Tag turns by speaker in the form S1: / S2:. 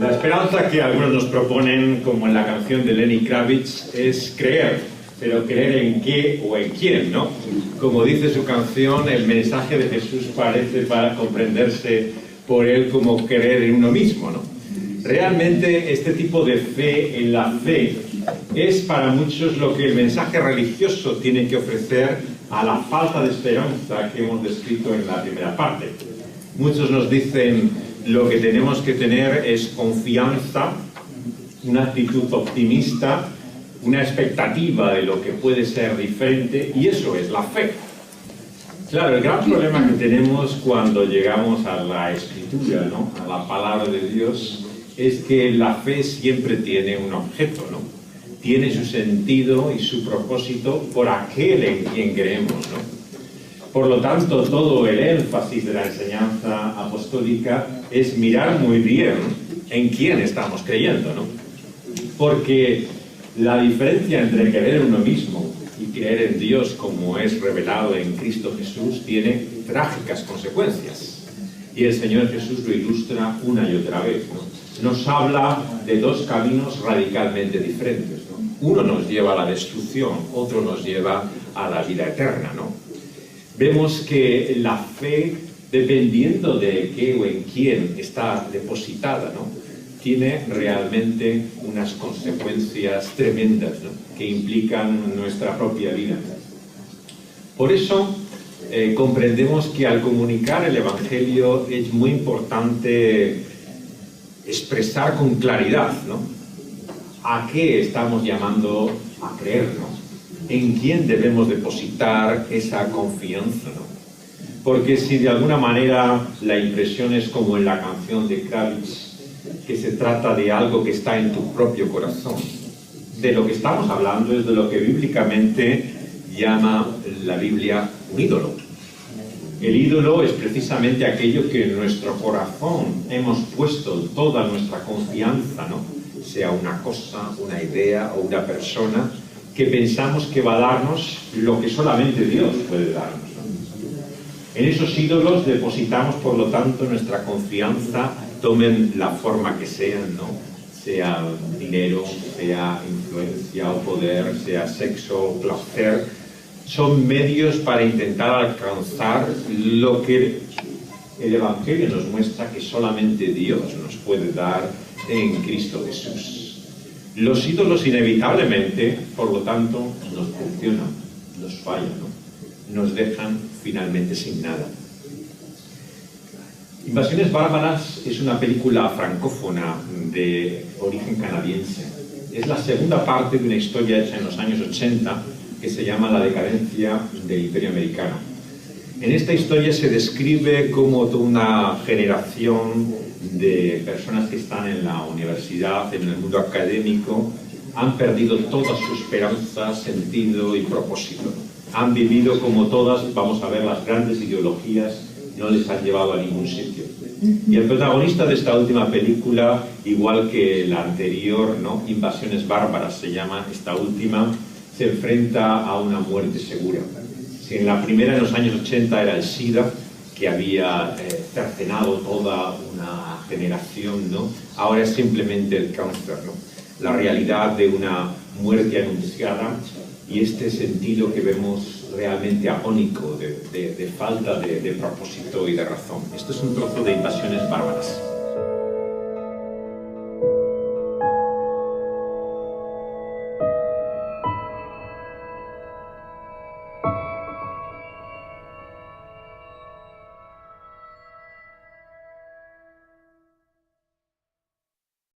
S1: La esperanza que algunos nos proponen, como en la canción de Lenny Kravitz, es creer, pero creer en qué o en quién, ¿no? Como dice su canción, el mensaje de Jesús parece para comprenderse por él como creer en uno mismo, ¿no? Realmente este tipo de fe en la fe es para muchos lo que el mensaje religioso tiene que ofrecer a la falta de esperanza que hemos descrito en la primera parte. Muchos nos dicen lo que tenemos que tener es confianza, una actitud optimista, una expectativa de lo que puede ser diferente, y eso es la fe. Claro, el gran problema que tenemos cuando llegamos a la Escritura, ¿no?, a la palabra de Dios, es que la fe siempre tiene un objeto, ¿no? Tiene su sentido y su propósito por aquel en quien creemos, ¿no? Por lo tanto, todo el énfasis de la enseñanza apostólica es mirar muy bien en quién estamos creyendo, ¿no? Porque la diferencia entre creer en uno mismo y creer en Dios como es revelado en Cristo Jesús tiene trágicas consecuencias. Y el Señor Jesús lo ilustra una y otra vez, ¿no? Nos habla de dos caminos radicalmente diferentes, ¿no? Uno nos lleva a la destrucción, otro nos lleva a la vida eterna, ¿no? Vemos que la fe, dependiendo de qué o en quién está depositada, ¿no?, tiene realmente unas consecuencias tremendas, ¿no?, que implican nuestra propia vida. Por eso comprendemos que al comunicar el Evangelio es muy importante expresar con claridad, ¿no?, a qué estamos llamando a creer, ¿no?, en quién debemos depositar esa confianza, ¿no? Porque si de alguna manera la impresión es como en la canción de Kravitz, que se trata de algo que está en tu propio corazón, de lo que estamos hablando es de lo que bíblicamente llama la Biblia un ídolo. El ídolo es precisamente aquello que en nuestro corazón hemos puesto toda nuestra confianza, ¿no?, sea una cosa, una idea o una persona, que pensamos que va a darnos lo que solamente Dios puede darnos, ¿no? En esos ídolos depositamos, por lo tanto, nuestra confianza, tomen la forma que sean, ¿no?, sea dinero, sea influencia o poder, sea sexo o placer. Son medios para intentar alcanzar lo que el Evangelio nos muestra que solamente Dios nos puede dar en Cristo Jesús. Los ídolos inevitablemente, por lo tanto, nos funcionan, nos fallan, ¿no?, nos dejan finalmente sin nada. Invasiones Bárbaras es una película francófona de origen canadiense. Es la segunda parte de una historia hecha en los años 80 que se llama La decadencia del Imperio Americano. En esta historia se describe cómo toda una generación de personas que están en la universidad, en el mundo académico, han perdido toda su esperanza, sentido y propósito. Han vivido como todas, vamos a ver, las grandes ideologías no les han llevado a ningún sitio. Y el protagonista de esta última película, igual que la anterior, ¿no?, Invasiones Bárbaras se llama esta última, se enfrenta a una muerte segura. Si en la primera, en los años 80, era el SIDA, que había cercenado toda una generación, ¿no?, ahora es simplemente el cáncer, ¿no?, la realidad de una muerte anunciada y este sentido que vemos realmente agónico de falta de propósito y de razón. Esto es un trozo de Invasiones Bárbaras.